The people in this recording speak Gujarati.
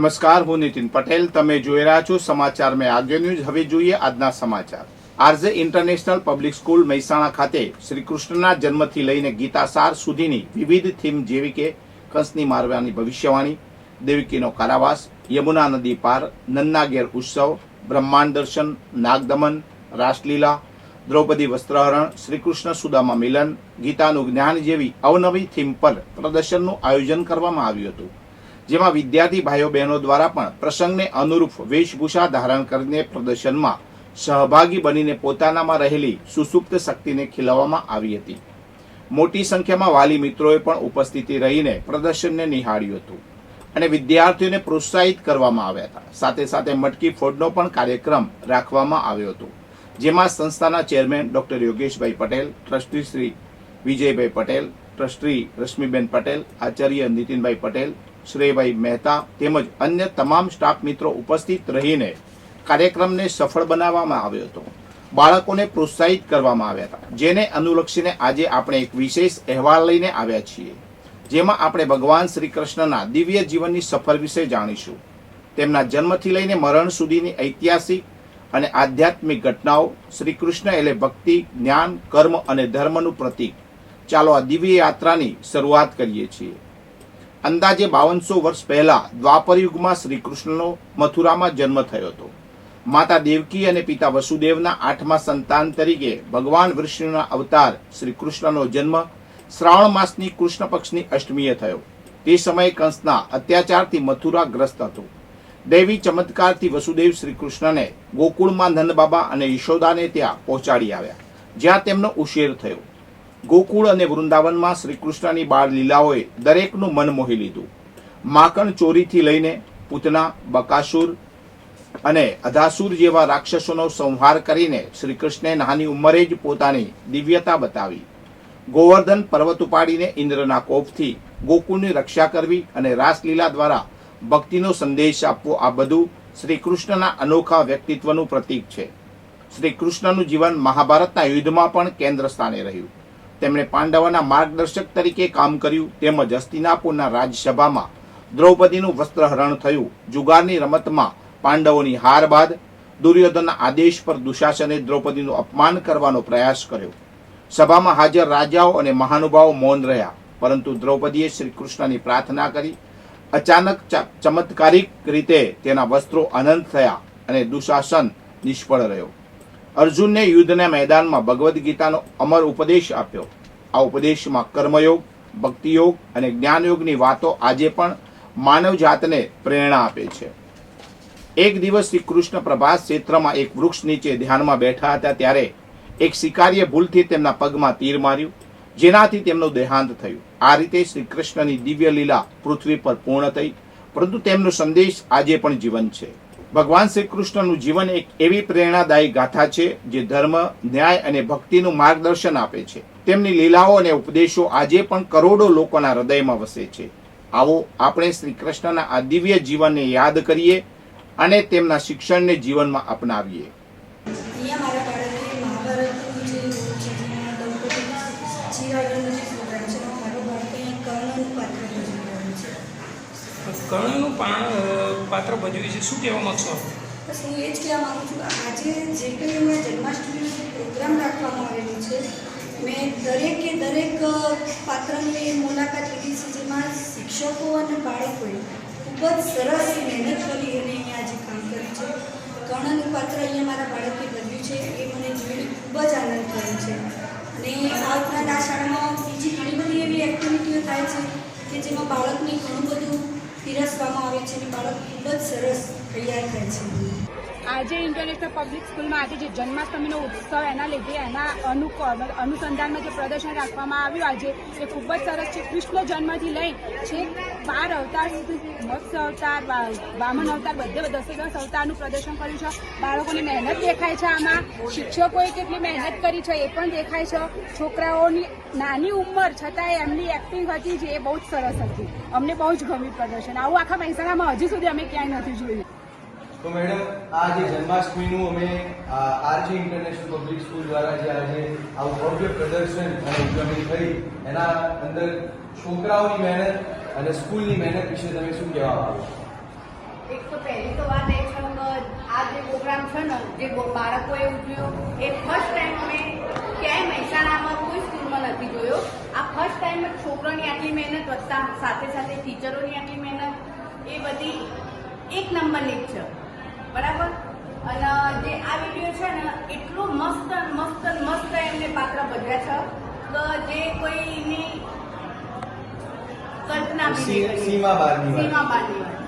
નમસ્કાર, હું નીતિન પટેલ. તમે જોઈ રહ્યા છો સમાચાર મેં આગે ન્યૂઝ. હવે જોઈએ આજના સમાચાર. RJ international public school Mehsana ખાતે શ્રી કૃષ્ણના જન્મથી લઈને ગીતાસાર સુધીની વિવિધ થીમ જેવી કે કંસની મારવાની ભવિષ્યવાણી, દેવકીનો કારાવાસ, યમુના નદી પાર, નન્ના ઘેર ઉત્સવ, બ્રહ્માંડ દર્શન, નાગદમન, રાસલીલા, દ્રૌપદી વસ્ત્રહરણ, શ્રીકૃષ્ણ સુદામા મિલન, ગીતાનું જ્ઞાન જેવી અવનવી થીમ પર પ્રદર્શનનું આયોજન કરવામાં આવ્યું હતું, જેમાં વિદ્યાર્થી ભાઈઓ બહેનો દ્વારા પણ પ્રસંગને અનુરૂપ વેશભૂષા ધારણ કરીને પ્રદર્શનમાં સહભાગી બનીને પોતાનામાં રહેલી સુસુપ્ત શક્તિને ખીલવવામાં આવી હતી. મોટી સંખ્યામાં વાલી મિત્રોએ પણ ઉપસ્થિતિ રહીને પ્રદર્શનને નિહાળ્યું હતું અને વિદ્યાર્થીઓને પ્રોત્સાહિત કરવામાં આવ્યા હતા. સાથે સાથે મટકી ફોડનો પણ કાર્યક્રમ રાખવામાં આવ્યો હતો, જેમાં સંસ્થાના ચેરમેન ડોક્ટર યોગેશભાઈ પટેલ, ટ્રસ્ટી શ્રી વિજયભાઈ પટેલ, ટ્રસ્ટી રશ્મિબેન પટેલ, આચાર્ય નીતિનભાઈ પટેલ, શ્રેયભાઈ મહેતા તેમજ અન્ય તમામ સ્ટાફ મિત્રો ઉપસ્થિત રહીને કાર્યક્રમને સફળ બનાવવામાં આવ્યો હતો. બાળકોને પ્રોત્સાહિત કરવામાં આવ્યા હતા, જેને અનુલક્ષીને આજે આપણે એક વિશેષ અહેવાલ લઈને આવ્યા છીએ, જેમાં આપણે ભગવાન શ્રી કૃષ્ણના દિવ્ય જીવનની સફર વિશે જાણીશું. તેમના જન્મથી લઈને મરણ સુધીની ઐતિહાસિક અને આધ્યાત્મિક ઘટનાઓ. શ્રી કૃષ્ણ એટલે ભક્તિ, જ્ઞાન, કર્મ અને ધર્મનું પ્રતીક. ચાલો આ દિવ્ય યાત્રાની શરૂઆત કરીએ છીએ. અંદાજે 5200 વર્ષ પહેલા દ્વાપર યુગમાં શ્રી કૃષ્ણનો મથુરામાં જન્મ થયો હતો. માતા દેવકી અને પિતા વસુદેવના 8મા સંતાન તરીકે ભગવાન વિષ્ણુના અવતાર શ્રી કૃષ્ણનો જન્મ શ્રાવણ માસની કૃષ્ણ પક્ષની અષ્ટમીએ થયો. તે સમયે કંસના અત્યાચારથી મથુરા ગ્રસ્ત હતું. દૈવી ચમત્કારથી વસુદેવ શ્રી કૃષ્ણને ગોકુળમાં નંદબાબા અને યશોદાને ત્યાં પહોંચાડી આવ્યા, જ્યાં તેમનો ઉછેર થયો. ગોકુળ અને વૃંદાવનમાં શ્રી કૃષ્ણની બાળ લીલાઓએ દરેકનું મન મોહી લીધું. માખણ ચોરીથી લઈને પૂતના, બકાસુર અને અધાસુર જેવા રાક્ષસોનો સંહાર કરીને શ્રી કૃષ્ણે નાની ઉંમરે જ પોતાની દિવ્યતા બતાવી. ગોવર્ધન પર્વત ઉપાડીને ઇન્દ્રના કોપથી ગોકુળની રક્ષા કરવી અને રાસલીલા દ્વારા ભક્તિનો સંદેશ આપવો, આ બધું શ્રી કૃષ્ણના અનોખા વ્યક્તિત્વનું પ્રતીક છે. શ્રી કૃષ્ણનું જીવન મહાભારતના યુદ્ધમાં પણ કેન્દ્ર સ્થાને રહ્યું. તેમણે પાંડવોના માર્ગદર્શક તરીકે કામ કર્યું, તેમજ હસ્તિનાપુરના રાજસભામાં દ્રૌપદીનું વસ્ત્રહરણ થયું. જુગારની રમતમાં પાંડવોની હાર બાદ દુર્યોધનના આદેશ પર દુશાસને દ્રૌપદીનું અપમાન કરવાનો પ્રયાસ કર્યો. સભામાં હાજર રાજાઓ અને મહાનુભાવો મૌન રહ્યા, પરંતુ દ્રૌપદીએ શ્રી કૃષ્ણની પ્રાર્થના કરી. અચાનક ચમત્કારિક રીતે તેના વસ્ત્રો અનંત થયા અને દુશાસન નિષ્ફળ રહ્યો. અર્જુનને યુદ્ધના મેદાનમાં ભગવદ્ ગીતાનો અમર ઉપદેશ આપ્યો. આ ઉપદેશમાં કર્મયોગ, ભક્તિયોગ અને જ્ઞાનયોગની વાતો આજે પણ માનવ જાતને પ્રેરણા આપે છે. એક દિવસ શ્રી કૃષ્ણ પ્રભાસ ક્ષેત્રમાં એક વૃક્ષ નીચે ધ્યાનમાં બેઠા હતા, ત્યારે એક શિકારીએ ભૂલથી તેમના પગમાં તીર માર્યું, જેનાથી તેમનું દેહાંત થયું. આ રીતે શ્રી કૃષ્ણની દિવ્ય લીલા પૃથ્વી પર પૂર્ણ થઈ, પરંતુ તેમનો સંદેશ આજે પણ જીવંત છે. ભગવાન શ્રી કૃષ્ણનું જીવન એક એવી પ્રેરણાદાયી ગાથા છે જે ધર્મ, ન્યાય અને ભક્તિનું માર્ગદર્શન આપે છે. તેમની લીલાઓ અને ઉપદેશો આજે પણ કરોડો લોકોના હૃદયમાં વસે છે. આવો આપણે શ્રી કૃષ્ણના આ દિવ્ય જીવનને યાદ કરીએ અને તેમના શિક્ષણને જીવનમાં અપનાવીએ. કર્ણનું પાત્ર ભજવ્યું છે, શું કહેવા માંગશો? બસ હું એ જ કહેવા માગું છું. આજે જે કંઈ મેં જન્માષ્ટમીનો પ્રોગ્રામ રાખવામાં આવેલો છે, મેં દરેક પાત્રની મુલાકાત લીધી છે, જેમાં શિક્ષકો અને બાળકોએ ખૂબ જ સરસ મહેનત કરી અને અહીંયા આજે કામ કર્યું છે. કર્ણનું પાત્ર અહીંયા મારા બાળકે ભજવ્યું છે, એ મને જોઈને ખૂબ જ આનંદ થયો છે. અને આ ઉપરાંત આ શાળામાં બીજી ઘણી બધી એવી એક્ટિવિટીઓ થાય છે કે જેમાં બાળકને ઘણું બધું પીરસવામાં આવે છે અને બાળક ખૂબ જ સરસ તૈયાર થાય છે. આજે ઇન્ટરનેશનલ પબ્લિક સ્કૂલમાં આજે જે જન્માષ્ટમીનો ઉત્સવ એના લીધે એના અનુસંધાનમાં જે પ્રદર્શન રાખવામાં આવ્યું આજે એ ખૂબ જ સરસ છે. કૃષ્ણ જન્મથી લઈ છેક 12 અવતાર સુધી, મત્સ્ય અવતાર, વામન અવતાર, બધે 10 અવતારનું પ્રદર્શન કર્યું છે. બાળકોની મહેનત દેખાય છે, આમાં શિક્ષકોએ કેટલી મહેનત કરી છે એ પણ દેખાય છે. છોકરાઓની નાની ઉંમર છતાંય એમની એક્ટિંગ હતી જે એ બહુ જ સરસ હતી. અમને બહુ જ ગમ્યું પ્રદર્શન. આવું આખા મહેસાણામાં હજી સુધી અમે ક્યાંય નથી જોયું. તો મેડમ, આ જે જન્માષ્ટમીનું અમે આરજી ઇન્ટરનેશનલ પબ્લિક સ્કૂલ દ્વારા જે આજે આવું ભવ્ય પ્રદર્શન અને ઉજવણી થઈ, એના અંદર છોકરાઓની મહેનત અને સ્કૂલની મહેનત વિશે તમે શું કહેવા માંગો? એક તો પહેલી તો વાત એ છે કે આ જે પ્રોગ્રામ છે ને જે બાળકોએ ઉજવ્યો એ ફર્સ્ટ ટાઈમ અમે ક્યાંય મહેસાણામાં કોઈ સ્કૂલમાં નથી જોયો. આ ફર્સ્ટ ટાઈમ છોકરાની આટલી મહેનત વધતા સાથે સાથે ટીચરોની આટલી મહેનત એ બધી એક નંબરની જ છે, બરાબર. અને જે આ વિડીયો છે ને એટલું મસ્ત મસ્ત મસ્ત એમને પાત્ર ભજવ્યા છે કે જે કોઈની કલ્પના બી નહીં કરી. સીમા બહારની વાત. સીમા બહારની વાત.